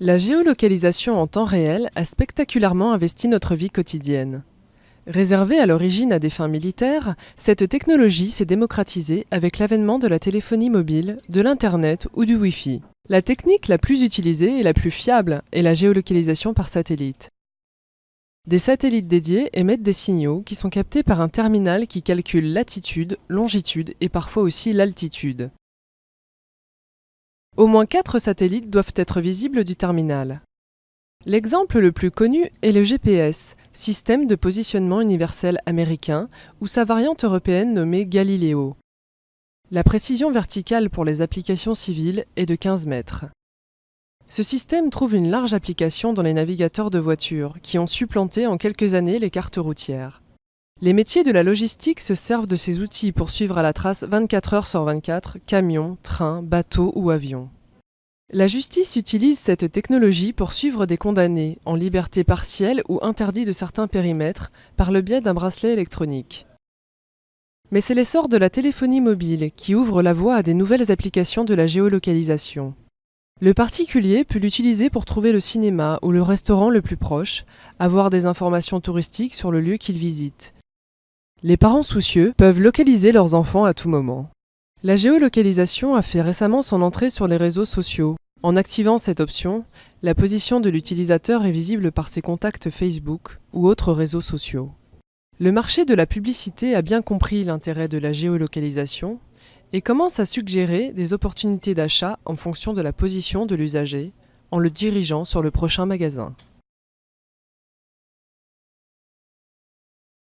La géolocalisation en temps réel a spectaculairement investi notre vie quotidienne. Réservée à l'origine à des fins militaires, cette technologie s'est démocratisée avec l'avènement de la téléphonie mobile, de l'Internet ou du Wi-Fi. La technique la plus utilisée et la plus fiable est la géolocalisation par satellite. Des satellites dédiés émettent des signaux qui sont captés par un terminal qui calcule latitude, longitude et parfois aussi l'altitude. Au moins 4 satellites doivent être visibles du terminal. L'exemple le plus connu est le GPS, système de positionnement universel américain, ou sa variante européenne nommée Galileo. La précision verticale pour les applications civiles est de 15 mètres. Ce système trouve une large application dans les navigateurs de voitures, qui ont supplanté en quelques années les cartes routières. Les métiers de la logistique se servent de ces outils pour suivre à la trace 24 heures sur 24 camions, trains, bateaux ou avions. La justice utilise cette technologie pour suivre des condamnés, en liberté partielle ou interdits de certains périmètres, par le biais d'un bracelet électronique. Mais c'est l'essor de la téléphonie mobile qui ouvre la voie à des nouvelles applications de la géolocalisation. Le particulier peut l'utiliser pour trouver le cinéma ou le restaurant le plus proche, avoir des informations touristiques sur le lieu qu'il visite. Les parents soucieux peuvent localiser leurs enfants à tout moment. La géolocalisation a fait récemment son entrée sur les réseaux sociaux. En activant cette option, la position de l'utilisateur est visible par ses contacts Facebook ou autres réseaux sociaux. Le marché de la publicité a bien compris l'intérêt de la géolocalisation et commence à suggérer des opportunités d'achat en fonction de la position de l'usager, en le dirigeant sur le prochain magasin.